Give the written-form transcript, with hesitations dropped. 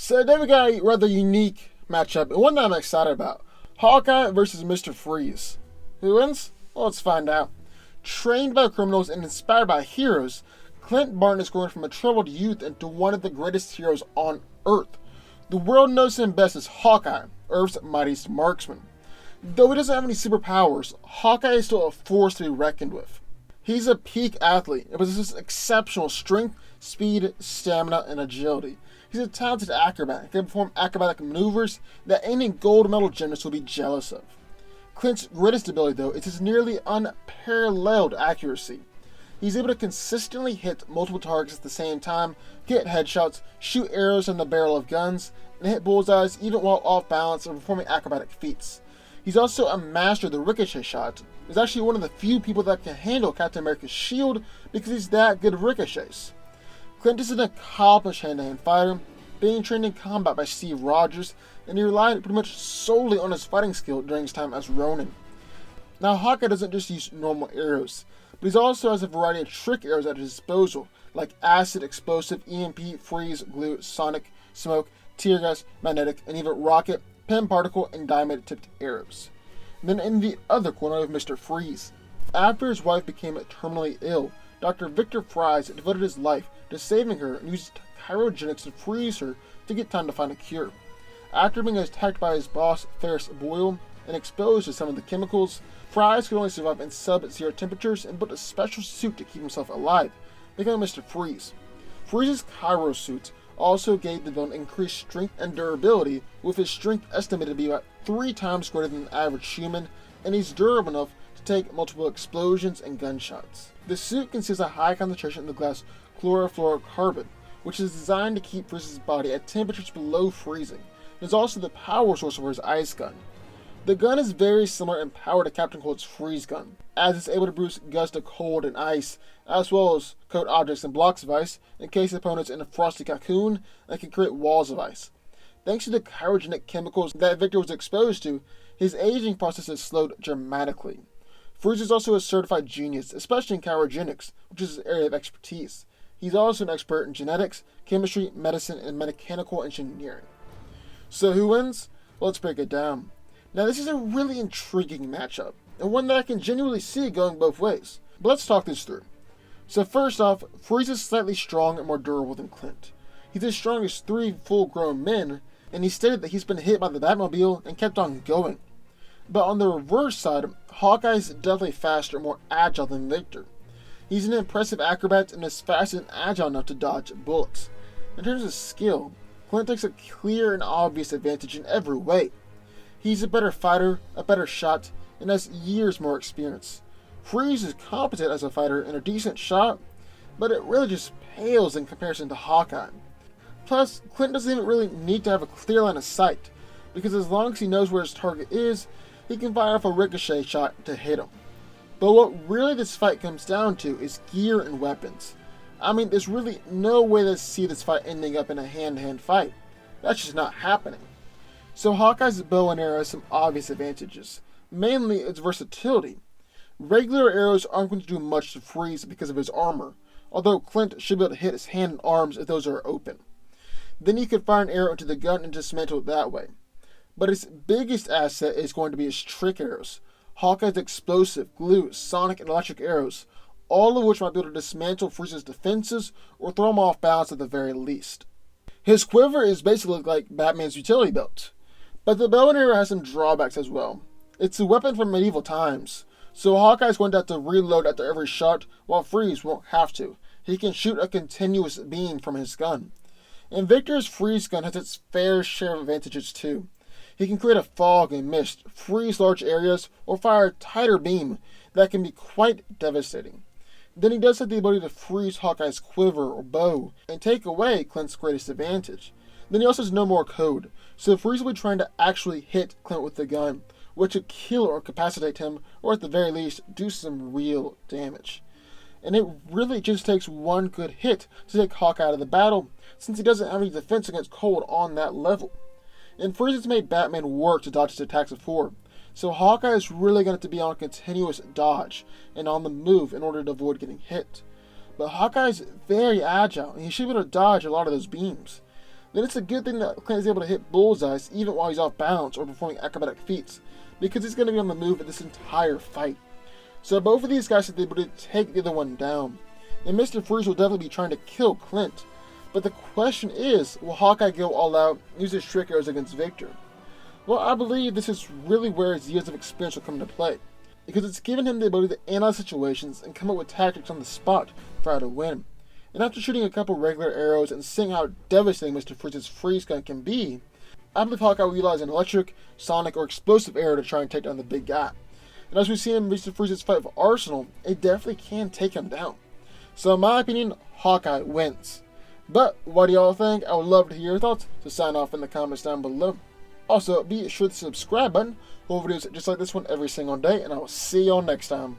So then we got a rather unique matchup, and one that I'm excited about. Hawkeye versus Mr. Freeze. Who wins? Well, let's find out. Trained by criminals and inspired by heroes, Clint Barton is going from a troubled youth into one of the greatest heroes on Earth. The world knows him best as Hawkeye, Earth's mightiest marksman. Though he doesn't have any superpowers, Hawkeye is still a force to be reckoned with. He's a peak athlete and possesses exceptional strength, speed, stamina, and agility. He's a talented acrobat and can perform acrobatic maneuvers that any gold medal gymnast will be jealous of. Clint's greatest ability, though, is his nearly unparalleled accuracy. He's able to consistently hit multiple targets at the same time, get headshots, shoot arrows from the barrel of guns, and hit bullseyes even while off balance and performing acrobatic feats. He's also a master of the ricochet shot. He's actually one of the few people that can handle Captain America's shield because he's that good at ricochets. Clint is an accomplished hand-to-hand fighter, being trained in combat by Steve Rogers, and he relied pretty much solely on his fighting skill during his time as Ronin. Now, Hawkeye doesn't just use normal arrows, but he also has a variety of trick arrows at his disposal, like acid, explosive, EMP, freeze, glue, sonic, smoke, tear gas, magnetic, and even rocket, pen particle, and diamond-tipped arrows. Then in the other corner of Mr. Freeze. After his wife became terminally ill, Dr. Victor Fries devoted his life to saving her and used cryogenics to freeze her to get time to find a cure. After being attacked by his boss, Ferris Boyle, and exposed to some of the chemicals, Fries could only survive in sub-zero temperatures and built a special suit to keep himself alive, becoming Mr. Freeze. Freeze's cyrosuit also gave the villain increased strength and durability, with his strength estimated to be about 3 times greater than the average human, and he's durable enough to take multiple explosions and gunshots. The suit consists of a high concentration of the gas chlorofluorocarbon, which is designed to keep Freeze's body at temperatures below freezing. It is also the power source for his ice gun. The gun is very similar in power to Captain Cold's freeze gun, as it's able to produce gusts of cold and ice, as well as coat objects in blocks of ice, encase opponents in a frosty cocoon, and can create walls of ice. Thanks to the cryogenic chemicals that Victor was exposed to, his aging process is slowed dramatically. Freeze is also a certified genius, especially in cryogenics, which is his area of expertise. He's also an expert in genetics, chemistry, medicine, and mechanical engineering. So who wins? Well, let's break it down. Now, this is a really intriguing matchup, and one that I can genuinely see going both ways. But let's talk this through. So first off, Freeze is slightly strong and more durable than Clint. He's as strong as 3 full-grown men, and he stated that he's been hit by the Batmobile and kept on going. But on the reverse side, Hawkeye's definitely faster and more agile than Victor. He's an impressive acrobat and is fast and agile enough to dodge bullets. In terms of skill, Clint takes a clear and obvious advantage in every way. He's a better fighter, a better shot, and has years more experience. Freeze is competent as a fighter and a decent shot, but it really just pales in comparison to Hawkeye. Plus, Clint doesn't even really need to have a clear line of sight, because as long as he knows where his target is, he can fire off a ricochet shot to hit him. But what really this fight comes down to is gear and weapons. I mean, there's really no way to see this fight ending up in a hand-to-hand fight. That's just not happening. So Hawkeye's bow and arrow has some obvious advantages, mainly its versatility. Regular arrows aren't going to do much to Freeze because of his armor, although Clint should be able to hit his hand and arms if those are open. Then he could fire an arrow into the gun and dismantle it that way. But his biggest asset is going to be his trick arrows. Hawkeye's explosive, glue, sonic, and electric arrows, all of which might be able to dismantle Freeze's defenses or throw him off balance at the very least. His quiver is basically like Batman's utility belt. But the bow and arrow has some drawbacks as well. It's a weapon from medieval times, so Hawkeye's going to have to reload after every shot, while Freeze won't have to. He can shoot a continuous beam from his gun. And Victor's freeze gun has its fair share of advantages too. He can create a fog and mist, freeze large areas, or fire a tighter beam that can be quite devastating. Then he does have the ability to freeze Hawkeye's quiver or bow, and take away Clint's greatest advantage. Then he also has no more code, so Freeze will be trying to actually hit Clint with the gun, which would kill or incapacitate him, or at the very least, do some real damage. And it really just takes one good hit to take Hawkeye out of the battle, since he doesn't have any defense against cold on that level. And Freeze has made Batman work to dodge his attacks before, so Hawkeye is really going to have to be on a continuous dodge and on the move in order to avoid getting hit. But Hawkeye is very agile, and he should be able to dodge a lot of those beams. then it's a good thing that Clint is able to hit bullseyes even while he's off balance or performing acrobatic feats, because he's going to be on the move at this entire fight. So both of these guys have been able to take the other one down, and Mr. Freeze will definitely be trying to kill Clint. But the question is, will Hawkeye go all out and use his trick arrows against Victor? Well, I believe this is really where his years of experience will come into play, because it's given him the ability to analyze situations and come up with tactics on the spot for how to win. And after shooting a couple regular arrows and seeing how devastating Mr. Freeze's freeze gun can be, I believe Hawkeye will utilize an electric, sonic, or explosive arrow to try and take down the big guy. And as we've seen in Mr. Freeze's fight with Arsenal, it definitely can take him down. So in my opinion, Hawkeye wins. But what do y'all think? I would love to hear your thoughts, so sign off in the comments down below. Also, be sure to subscribe button for videos just like this one every single day, and I will see y'all next time.